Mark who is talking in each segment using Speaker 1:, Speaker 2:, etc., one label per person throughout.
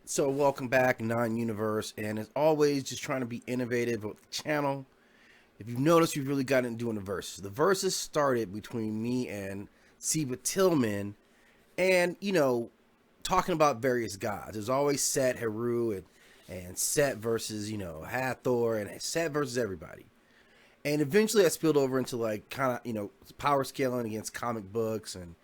Speaker 1: So welcome back, non-universe, and as always, just trying to be innovative with the channel. If you've noticed, we've really gotten into doing the verses. The verses started between me and Seba Tillman, and talking about various gods. There's always Set, Heru, and Set versus Hathor, and Set versus everybody. And eventually, I spilled over into like kind of power scaling against comic books and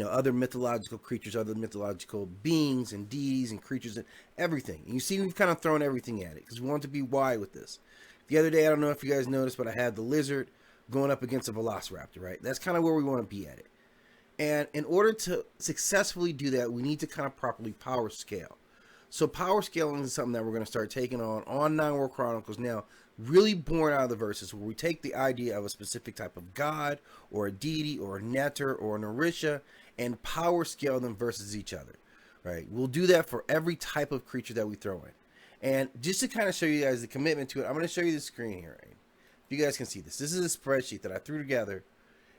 Speaker 1: other mythological creatures, other mythological beings and deities and creatures and everything. And you see, we've kind of thrown everything at it because we want to be wide with this. The other day, I don't know if you guys noticed, but I had the lizard going up against a velociraptor. Right, that's kind of where we want to be at it. And in order to successfully do that, we need to kind of properly power scale. So power scaling is something that we're going to start taking on Nine World Chronicles now, really born out of the verses, where we take the idea of a specific type of god or a deity or a neter or an orisha and power scale them versus each other. Right? We'll do that for every type of creature that we throw in. And just to kind of show you guys the commitment to it, I'm going to show you the screen here. Right? If you guys can see this, this is a spreadsheet that I threw together.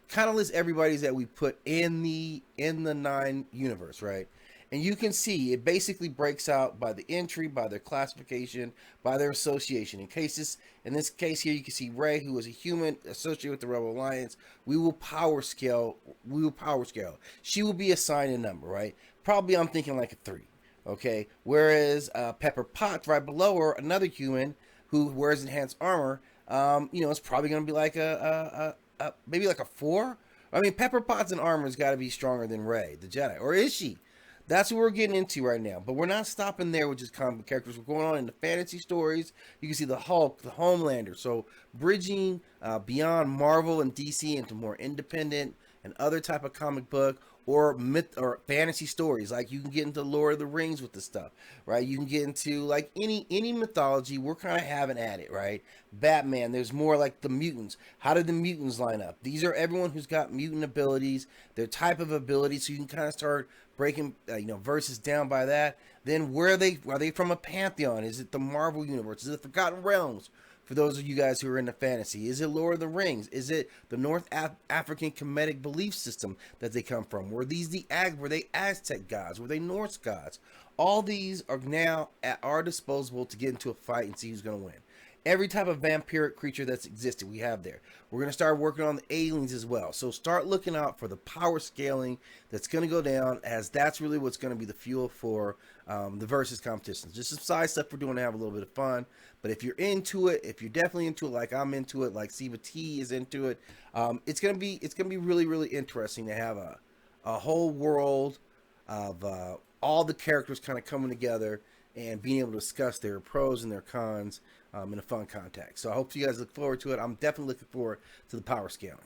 Speaker 1: Kind of lists everybody's that we put in the Nine universe, right? And you can see it basically breaks out by the entry, by their classification, by their association. In this case here, you can see Rey, who is a human associated with the Rebel Alliance. We will power scale. She will be assigned a number, right? Probably I'm thinking like a 3. Okay. Whereas Pepper Potts right below her, another human who wears enhanced armor, it's probably going to be like maybe like a 4. I mean, Pepper Potts in armor has got to be stronger than Rey, the Jedi, or is she? That's what we're getting into right now. But we're not stopping there with just comic characters. We're going on into fantasy stories. You can see the Hulk, the Homelander. So bridging beyond Marvel and DC into more independent and other type of comic book or myth or fantasy stories. Like you can get into Lord of the Rings with the stuff, right? You can get into like any mythology. We're kind of having at it, right? Batman. There's more like the mutants. How did the mutants line up? These are everyone who's got mutant abilities, their type of abilities. So you can kind of start breaking verses down by that. Then where are they from a pantheon? Is it the Marvel universe? Is it the Forgotten Realms? For those of you guys who are into fantasy, is it Lord of the Rings? Is it the North African Kemetic belief system that they come from? Were they Aztec gods? Were they Norse gods? All these are now at our disposal to get into a fight and see who's going to win. Every type of vampiric creature that's existed, we have there. We're going to start working on the aliens as well. So start looking out for the power scaling that's going to go down, as that's really what's going to be the fuel for the versus competitions. Just some side stuff we're doing to have a little bit of fun. But if you're into it, if you're definitely into it, like I'm into it, like Siva T is into it, it's gonna be really really interesting to have a whole world of all the characters kind of coming together and being able to discuss their pros and their cons in a fun context. So I hope you guys look forward to it. I'm definitely looking forward to the power scaling.